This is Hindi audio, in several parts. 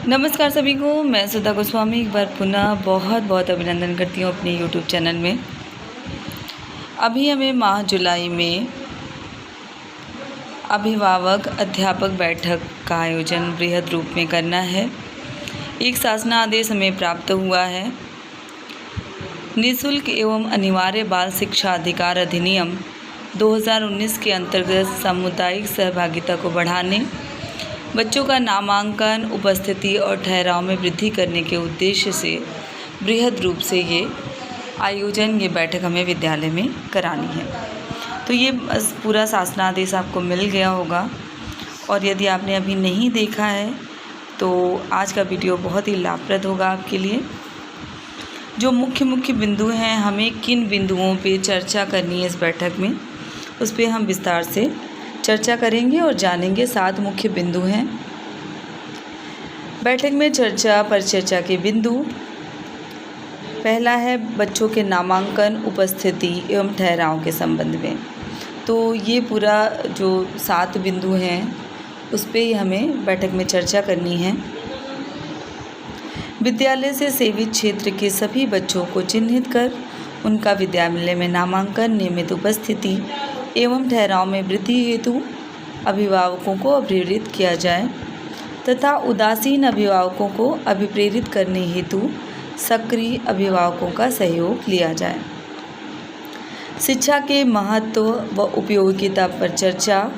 नमस्कार सभी को, मैं सुधा गोस्वामी एक बार पुनः बहुत बहुत अभिनंदन करती हूँ अपने YouTube चैनल में। अभी हमें माह जुलाई में अभिभावक अध्यापक बैठक का आयोजन बृहद रूप में करना है। एक शासनादेश हमें प्राप्त हुआ है। निःशुल्क एवं अनिवार्य बाल शिक्षा अधिकार अधिनियम 2019 के अंतर्गत सामुदायिक सहभागिता को बढ़ाने, बच्चों का नामांकन, उपस्थिति और ठहराव में वृद्धि करने के उद्देश्य से बृहद रूप से ये बैठक हमें विद्यालय में करानी है। तो ये पूरा शासनादेश आपको मिल गया होगा, और यदि आपने अभी नहीं देखा है तो आज का वीडियो बहुत ही लाभप्रद होगा आपके लिए। जो मुख्य बिंदु हैं, हमें किन बिंदुओं पे चर्चा करनी है इस बैठक में, उस पर हम विस्तार से चर्चा करेंगे और जानेंगे। 7 मुख्य बिंदु हैं बैठक में। चर्चा के बिंदु। पहला है बच्चों के नामांकन, उपस्थिति एवं ठहराव के संबंध में। तो ये पूरा जो 7 बिंदु हैं उस पे ही हमें बैठक में चर्चा करनी है। विद्यालय से सेवित क्षेत्र के सभी बच्चों को चिन्हित कर उनका विद्यालय में नामांकन, नियमित उपस्थिति एवं ठहराव में वृद्धि हेतु अभिभावकों को अभिप्रेरित किया जाए तथा उदासीन अभिभावकों को अभिप्रेरित करने हेतु सक्रिय अभिभावकों का सहयोग लिया जाए। शिक्षा के महत्व व उपयोगिता पर चर्चा।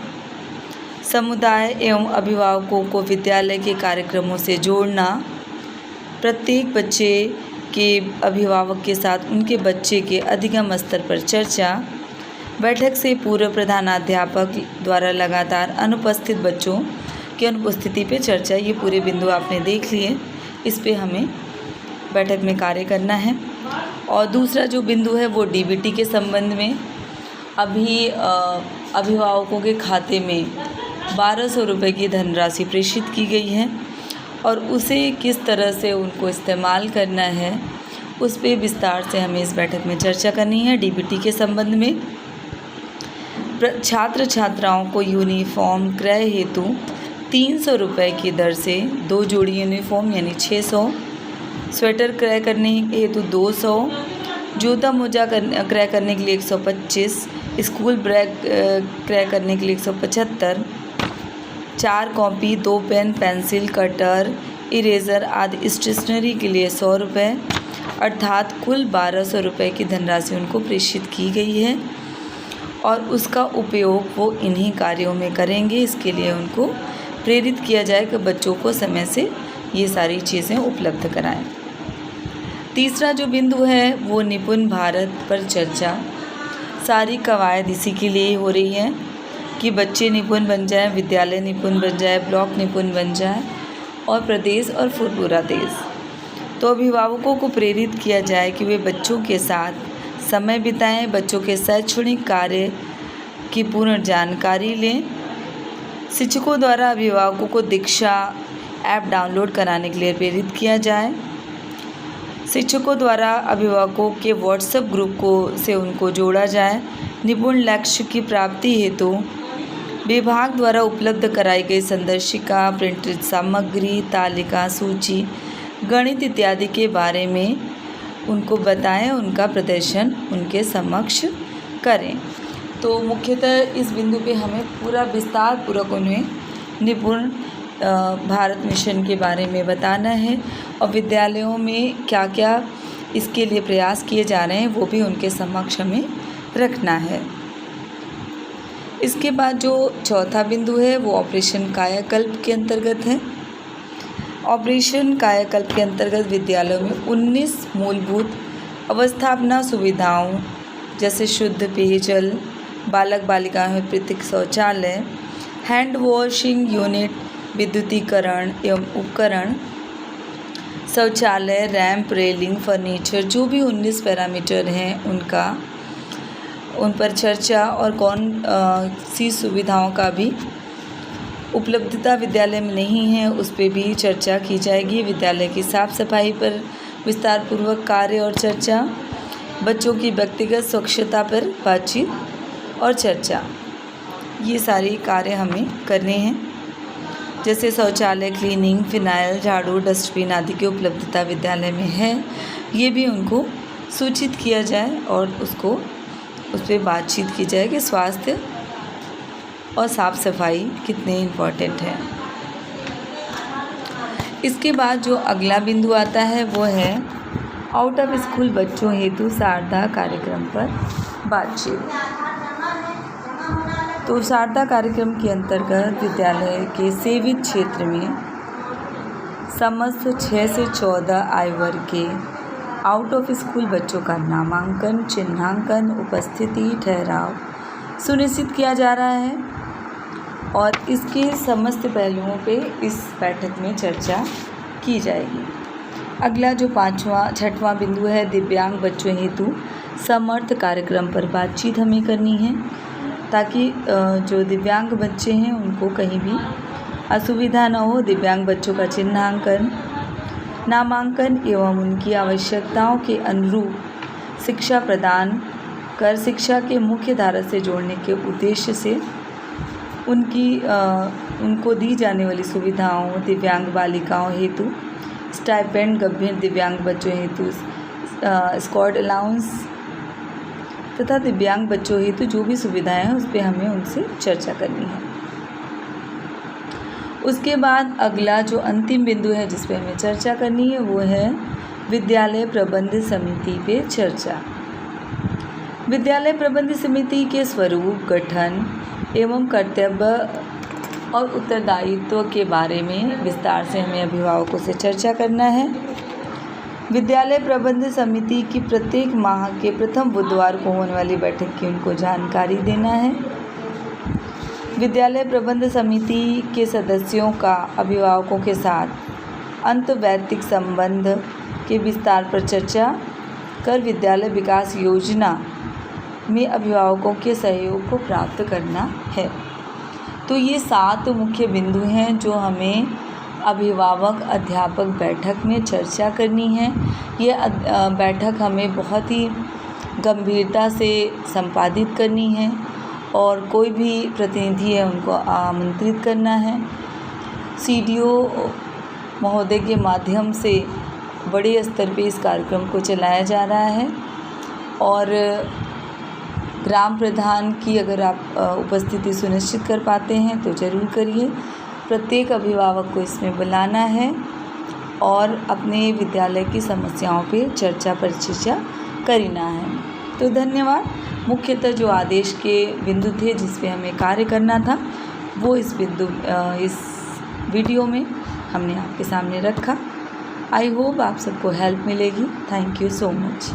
समुदाय एवं अभिभावकों को विद्यालय के कार्यक्रमों से जोड़ना। प्रत्येक बच्चे के अभिभावक के साथ उनके बच्चे के अधिगम स्तर पर चर्चा। बैठक से पूर्व प्रधानाध्यापक द्वारा लगातार अनुपस्थित बच्चों की अनुपस्थिति पे चर्चा। ये पूरे बिंदु आपने देख लिए, इस पे हमें बैठक में कार्य करना है। और दूसरा जो बिंदु है वो डीबीटी के संबंध में। अभी अभिभावकों के खाते में 1200 रुपये की धनराशि प्रेषित की गई है और उसे किस तरह से उनको इस्तेमाल करना है उस पे विस्तार से हमें इस बैठक में चर्चा करनी है। डीबीटी के संबंध में छात्र छात्राओं को यूनिफॉर्म क्रय हेतु 300 रुपये की दर से 2 जोड़ी यूनिफॉर्म यानी 600, स्वेटर क्रय करने हेतु 200, जूता मोजा क्रय करने के लिए 125, स्कूल बैग क्रय करने के लिए 175, 4 copy, 2 pen, pencil, cutter, eraser आदि स्टेशनरी के लिए 100 रुपये, अर्थात कुल 1200 रुपये की धनराशि उनको प्रेषित की गई है और उसका उपयोग वो इन्हीं कार्यों में करेंगे। इसके लिए उनको प्रेरित किया जाए कि बच्चों को समय से ये सारी चीज़ें उपलब्ध कराएं। तीसरा जो बिंदु है वो निपुण भारत पर चर्चा। सारी कवायद इसी के लिए हो रही है कि बच्चे निपुण बन जाए, विद्यालय निपुण बन जाए, ब्लॉक निपुण बन जाए और प्रदेश और पूरा देश। तो अभिभावकों को प्रेरित किया जाए कि वे बच्चों के साथ समय बिताएं, बच्चों के शैक्षणिक कार्य की पूर्ण जानकारी लें। शिक्षकों द्वारा अभिभावकों को दीक्षा ऐप डाउनलोड कराने के लिए प्रेरित किया जाए। शिक्षकों द्वारा अभिभावकों के व्हाट्सएप ग्रुप से उनको जोड़ा जाए। निपुण लक्ष्य की प्राप्ति हेतु विभाग द्वारा उपलब्ध कराई गई संदर्शिका, प्रिंटेड सामग्री, तालिका, सूची, गणित इत्यादि के बारे में उनको बताएं, उनका प्रदर्शन उनके समक्ष करें। तो मुख्यतः इस बिंदु पे हमें पूरा विस्तार पूर्वक उन्हें निपुण भारत मिशन के बारे में बताना है और विद्यालयों में क्या क्या इसके लिए प्रयास किए जा रहे हैं वो भी उनके समक्ष हमें रखना है। इसके बाद जो चौथा बिंदु है वो ऑपरेशन कायाकल्प के अंतर्गत है। ऑपरेशन कायाकल्प के अंतर्गत विद्यालयों में 19 मूलभूत अवस्थापना सुविधाओं जैसे शुद्ध पेयजल, बालक बालिकाओं में पृथक शौचालय, हैंड वॉशिंग यूनिट, विद्युतीकरण एवं उपकरण, शौचालय, रैंप, रेलिंग, फर्नीचर, जो भी 19 पैरामीटर हैं उन पर चर्चा और कौन सी सुविधाओं का भी उपलब्धता विद्यालय में नहीं है उस पर भी चर्चा की जाएगी। विद्यालय की साफ़ सफाई पर विस्तार पूर्वक कार्य और चर्चा, बच्चों की व्यक्तिगत स्वच्छता पर बातचीत और चर्चा, ये सारे कार्य हमें करने हैं। जैसे शौचालय, क्लीनिंग, फिनाइल, झाड़ू, डस्टबिन आदि की उपलब्धता विद्यालय में है, ये भी उनको सूचित किया जाए और उस पर बातचीत की जाए कि स्वास्थ्य और साफ़ सफाई कितने इम्पोर्टेंट है। इसके बाद जो अगला बिंदु आता है वो है आउट ऑफ स्कूल बच्चों हेतु शारदा कार्यक्रम पर बातचीत। तो शारदा कार्यक्रम के अंतर्गत विद्यालय के सेवित क्षेत्र में समस्त 6 से 14 आयु वर्ग के आउट ऑफ स्कूल बच्चों का नामांकन, चिन्हांकन, उपस्थिति, ठहराव सुनिश्चित किया जा रहा है और इसके समस्त पहलुओं पे इस बैठक में चर्चा की जाएगी। अगला जो 6वां बिंदु है दिव्यांग बच्चों हेतु समर्थ कार्यक्रम पर बातचीत हमें करनी है, ताकि जो दिव्यांग बच्चे हैं उनको कहीं भी असुविधा न हो। दिव्यांग बच्चों का चिन्हांकन, नामांकन एवं उनकी आवश्यकताओं के अनुरूप शिक्षा प्रदान कर शिक्षा के मुख्य धारा से जोड़ने के उद्देश्य से उनको दी जाने वाली सुविधाओं, दिव्यांग बालिकाओं हेतु स्टाइपेंड, गंभीर दिव्यांग बच्चों हेतु स्कॉट अलाउंस तथा दिव्यांग बच्चों हेतु जो भी सुविधाएं हैं उस पर हमें उनसे चर्चा करनी है। उसके बाद अगला जो अंतिम बिंदु है जिस पे हमें चर्चा करनी है वो है विद्यालय प्रबंध समिति पे चर्चा। विद्यालय प्रबंध समिति के स्वरूप, गठन एवं कर्तव्य और उत्तरदायित्व के बारे में विस्तार से हमें अभिभावकों से चर्चा करना है। विद्यालय प्रबंध समिति की प्रत्येक माह के प्रथम बुधवार को होने वाली बैठक की उनको जानकारी देना है। विद्यालय प्रबंध समिति के सदस्यों का अभिभावकों के साथ अंतर्वैयक्तिक संबंध के विस्तार पर चर्चा कर विद्यालय विकास योजना में अभिभावकों के सहयोग को प्राप्त करना है। तो ये 7 मुख्य बिंदु हैं जो हमें अभिभावक अध्यापक बैठक में चर्चा करनी है। ये बैठक हमें बहुत ही गंभीरता से संपादित करनी है और कोई भी प्रतिनिधि है उनको आमंत्रित करना है। सीडीओ महोदय के माध्यम से बड़े स्तर पे इस कार्यक्रम को चलाया जा रहा है और ग्राम प्रधान की अगर आप उपस्थिति सुनिश्चित कर पाते हैं तो ज़रूर करिए। प्रत्येक अभिभावक को इसमें बुलाना है और अपने विद्यालय की समस्याओं पे चर्चा परिचर्चा करना है। तो धन्यवाद। मुख्यतः जो आदेश के बिंदु थे जिस पे हमें कार्य करना था वो इस वीडियो में हमने आपके सामने रखा। आई होप आप सबको हेल्प मिलेगी। Thank you so much.